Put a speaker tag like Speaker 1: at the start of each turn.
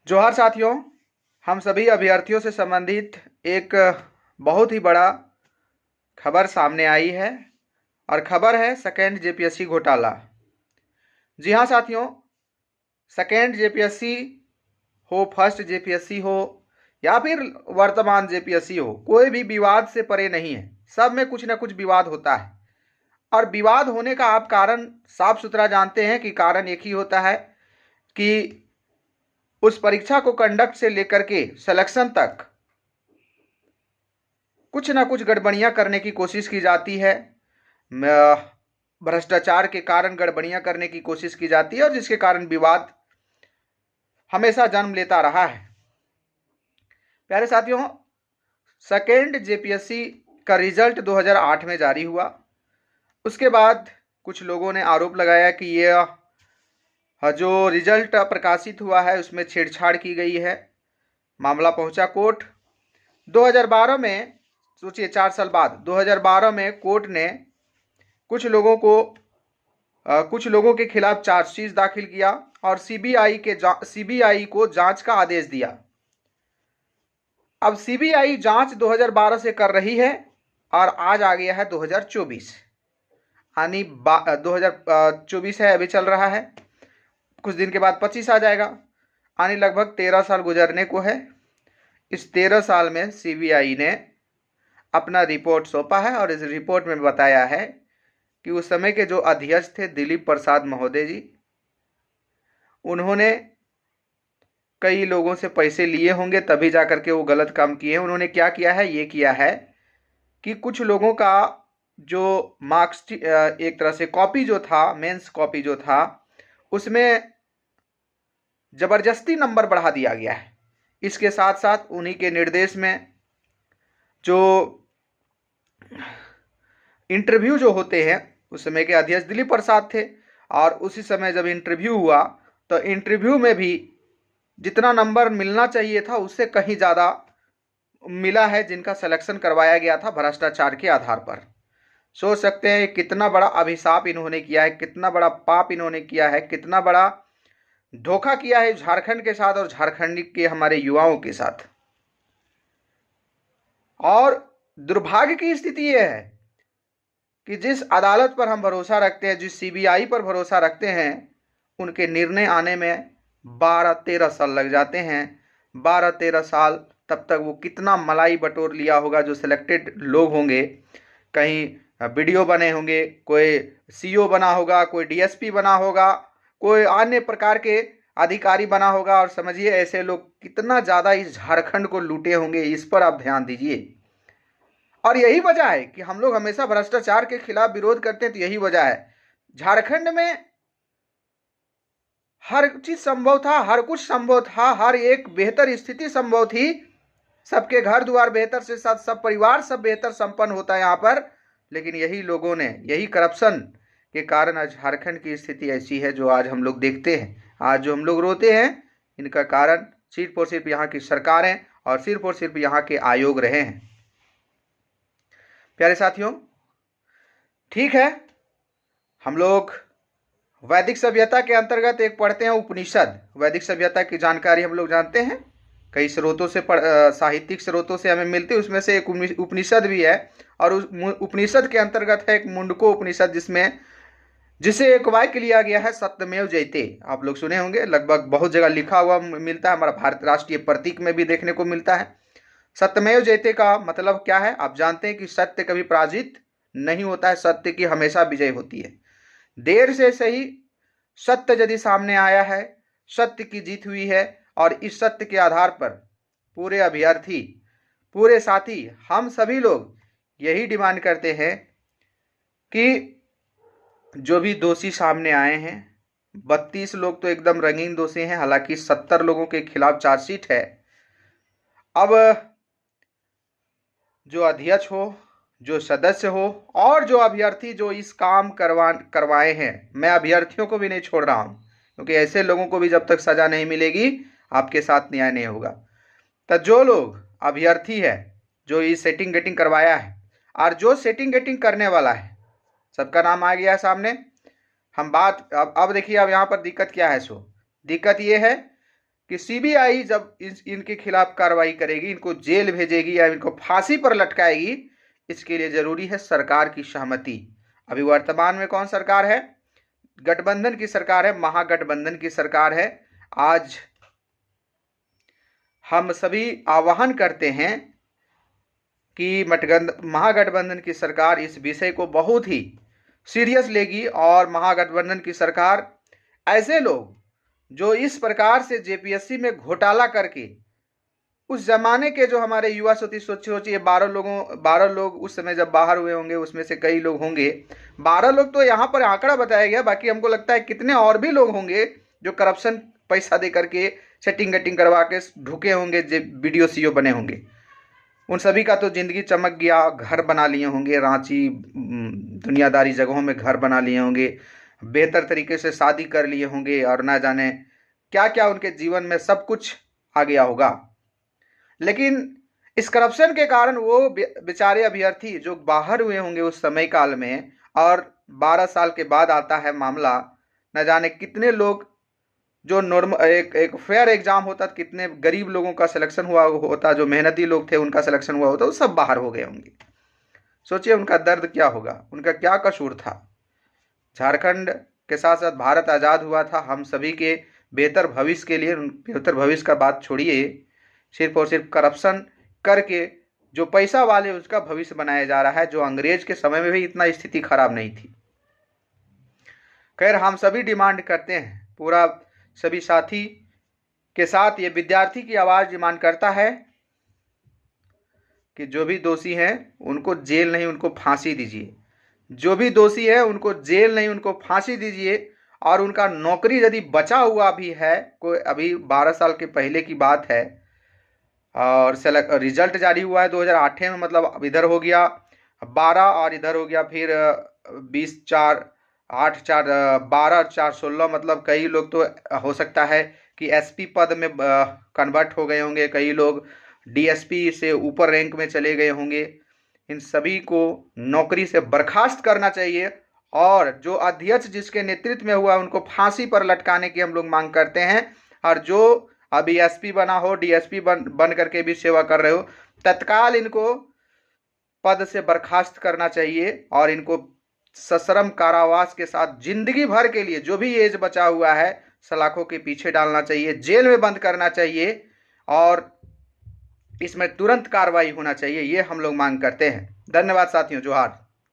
Speaker 1: जोहार साथियों, हम सभी अभ्यर्थियों से संबंधित एक बहुत ही बड़ा खबर सामने आई है और खबर है सेकेंड जेपीएससी घोटाला। जी हाँ साथियों, सेकेंड जेपीएससी हो, फर्स्ट जेपीएससी हो या फिर वर्तमान जेपीएससी हो, कोई भी विवाद से परे नहीं है। सब में कुछ ना कुछ विवाद होता है और विवाद होने का आप कारण साफ सुथरा जानते हैं कि कारण एक ही होता है कि उस परीक्षा को कंडक्ट से लेकर के सिलेक्शन तक कुछ ना कुछ गड़बड़ियां करने की कोशिश की जाती है। भ्रष्टाचार के कारण गड़बड़ियां करने की कोशिश की जाती है और जिसके कारण विवाद हमेशा जन्म लेता रहा है। प्यारे साथियों, सेकेंड जेपीएससी का रिजल्ट 2008 में जारी हुआ। उसके बाद कुछ लोगों ने आरोप लगाया कि यह जो रिजल्ट प्रकाशित हुआ है उसमें छेड़छाड़ की गई है। मामला पहुंचा कोर्ट। 2012 में, सोचिए 4 साल बाद, 2012 में कोर्ट ने कुछ लोगों के खिलाफ चार्जशीट दाखिल किया और सीबीआई को जांच का आदेश दिया। अब सीबीआई जांच 2012 से कर रही है और आज आ गया है 2024, यानी 2024 है, अभी चल रहा है, कुछ दिन के बाद 25 आ जाएगा, यानी लगभग 13 साल गुजरने को है। इस 13 साल में सीबीआई ने अपना रिपोर्ट सौंपा है और इस रिपोर्ट में बताया है कि उस समय के जो अध्यक्ष थे दिलीप प्रसाद महोदय जी, उन्होंने कई लोगों से पैसे लिए होंगे तभी जाकर के वो गलत काम किए। उन्होंने क्या किया है, ये किया है कि कुछ लोगों का जो मार्क्स, एक तरह से कॉपी जो था, मेंस कॉपी जो था, उसमें जबरदस्ती नंबर बढ़ा दिया गया है। इसके साथ साथ उन्हीं के निर्देश में जो इंटरव्यू जो होते हैं, उस समय के अध्यक्ष दिलीप प्रसाद थे और उसी समय जब इंटरव्यू हुआ तो इंटरव्यू में भी जितना नंबर मिलना चाहिए था उससे कहीं ज़्यादा मिला है जिनका सिलेक्शन करवाया गया था भ्रष्टाचार के आधार पर। सोच सकते हैं कितना बड़ा अभिशाप इन्होंने किया है, कितना बड़ा पाप इन्होंने किया है, कितना बड़ा धोखा किया है झारखंड के साथ और झारखंड के हमारे युवाओं के साथ। और दुर्भाग्य की स्थिति यह है कि जिस अदालत पर हम भरोसा रखते हैं, जिस सीबीआई पर भरोसा रखते हैं, उनके निर्णय आने में 12-13 साल लग जाते हैं। 12-13 साल, तब तक वो कितना मलाई बटोर लिया होगा। जो सिलेक्टेड लोग होंगे, कहीं वीडियो बने होंगे, कोई सीओ बना होगा, कोई डीएसपी बना होगा, कोई अन्य प्रकार के अधिकारी बना होगा, और समझिए ऐसे लोग कितना ज़्यादा इस झारखंड को लूटे होंगे। इस पर आप ध्यान दीजिए। और यही वजह है कि हम लोग हमेशा भ्रष्टाचार के खिलाफ विरोध करते हैं, तो यही वजह है। झारखंड में हर चीज संभव था, हर कुछ संभव था, हर एक बेहतर स्थिति संभव थी। सबके घर द्वार बेहतर से सब परिवार सब बेहतर संपन्न होता है यहाँ पर। लेकिन यही लोगों ने, यही करप्शन के कारण आज झारखंड की स्थिति ऐसी है जो आज हम लोग देखते हैं। आज जो हम लोग रोते हैं, इनका कारण सिर्फ और सिर्फ यहाँ की सरकारें और सिर्फ और सिर्फ यहाँ के आयोग रहे हैं। प्यारे साथियों, ठीक है, हम लोग वैदिक सभ्यता के अंतर्गत एक पढ़ते हैं उपनिषद। वैदिक सभ्यता की जानकारी हम लोग जानते हैं, कई स्रोतों से साहित्यिक स्रोतों से हमें मिलती है। उसमें से एक उपनिषद भी है और उस उपनिषद के अंतर्गत है एक मुंडको उपनिषद, जिसे एक वाक्य लिया गया है, सत्यमेव जयते। आप लोग सुने होंगे, लगभग बहुत जगह लिखा हुआ मिलता है, हमारा भारत राष्ट्रीय प्रतीक में भी देखने को मिलता है। सत्यमेव जयते का मतलब क्या है? आप जानते हैं कि सत्य कभी पराजित नहीं होता है, सत्य की हमेशा विजय होती है। देर से सही सत्य यदि सामने आया है, सत्य की जीत हुई है। और इस सत्य के आधार पर पूरे अभ्यर्थी, पूरे साथी, हम सभी लोग यही डिमांड करते हैं कि जो भी दोषी सामने आए हैं, 32 लोग तो एकदम रंगीन दोषी हैं, हालांकि 70 लोगों के खिलाफ चार्जशीट है। अब जो अध्यक्ष हो, जो सदस्य हो और जो अभ्यर्थी जो इस काम करवाए हैं, मैं अभ्यर्थियों को भी नहीं छोड़ रहा हूं, क्योंकि ऐसे लोगों को भी जब तक सजा नहीं मिलेगी आपके साथ न्याय नहीं होगा। तो जो लोग अभ्यर्थी है, जो ये सेटिंग गेटिंग करवाया है और जो सेटिंग गेटिंग करने वाला है, सबका नाम आ गया है सामने। हम बात अब देखिए, अब यहाँ पर दिक्कत क्या है? दिक्कत ये है कि सीबीआई जब इनके खिलाफ कार्रवाई करेगी, इनको जेल भेजेगी या इनको फांसी पर लटकाएगी, इसके लिए जरूरी है सरकार की सहमति। अभी वर्तमान में कौन सरकार है? गठबंधन की सरकार है, महागठबंधन की सरकार है। आज हम सभी आह्वान करते हैं कि महागठबंधन की सरकार इस विषय को बहुत ही सीरियस लेगी और महागठबंधन की सरकार ऐसे लोग जो इस प्रकार से जेपीएससी में घोटाला करके, उस जमाने के जो हमारे युवा सोचिए 12 लोग उस समय जब बाहर हुए होंगे, उसमें से कई लोग होंगे, 12 लोग तो यहाँ पर आंकड़ा बताया गया, बाकी हमको लगता है कितने और भी लोग होंगे जो करप्शन पैसा दे करके सेटिंग गटिंग करवा के ढुके होंगे, वीडियो सीओ बने होंगे। उन सभी का तो जिंदगी चमक गया, घर बना लिए होंगे, रांची दुनियादारी जगहों में घर बना लिए होंगे, बेहतर तरीके से शादी कर लिए होंगे और ना जाने क्या क्या उनके जीवन में सब कुछ आ गया होगा। लेकिन इस करप्शन के कारण वो बेचारे अभ्यर्थी जो बाहर हुए होंगे उस समय काल में, और 12 साल के बाद आता है मामला, न जाने कितने लोग जो नॉर्मल एक फेयर एग्जाम होता, कितने गरीब लोगों का सिलेक्शन हुआ होता, जो मेहनती लोग थे उनका सिलेक्शन हुआ होता, वो सब बाहर हो गए होंगे। सोचिए उनका दर्द क्या होगा, उनका क्या कसूर था। झारखंड के साथ साथ भारत आज़ाद हुआ था हम सभी के बेहतर भविष्य के लिए। बेहतर भविष्य का बात छोड़िए, सिर्फ और सिर्फ करप्शन करके जो पैसा वाले उसका भविष्य बनाया जा रहा है, जो अंग्रेज के समय में भी इतना स्थिति खराब नहीं थी। खैर, हम सभी डिमांड करते हैं, पूरा सभी साथी के साथ ये विद्यार्थी की आवाज़ डिमांड करता है कि जो भी दोषी हैं उनको जेल नहीं, उनको फांसी दीजिए। जो भी दोषी है उनको जेल नहीं, उनको फांसी दीजिए। और उनका नौकरी यदि बचा हुआ भी है, कोई अभी 12 साल के पहले की बात है, और रिजल्ट जारी हुआ है 2008 में, मतलब अब इधर हो गया 12 और इधर हो गया फिर 20/4/8/4 12/4/16, मतलब कई लोग तो हो सकता है कि एसपी पद में कन्वर्ट हो गए होंगे, कई लोग डीएसपी से ऊपर रैंक में चले गए होंगे। इन सभी को नौकरी से बर्खास्त करना चाहिए और जो अध्यक्ष जिसके नेतृत्व में हुआ उनको फांसी पर लटकाने की हम लोग मांग करते हैं। और जो अभी एसपी बना हो, डीएसपी बन करके भी सेवा कर रहे हो, तत्काल इनको पद से बर्खास्त करना चाहिए और इनको सश्रम कारावास के साथ जिंदगी भर के लिए, जो भी एज बचा हुआ है, सलाखों के पीछे डालना चाहिए, जेल में बंद करना चाहिए और इसमें तुरंत कार्रवाई होना चाहिए। ये हम लोग मांग करते हैं। धन्यवाद साथियों, जोहार।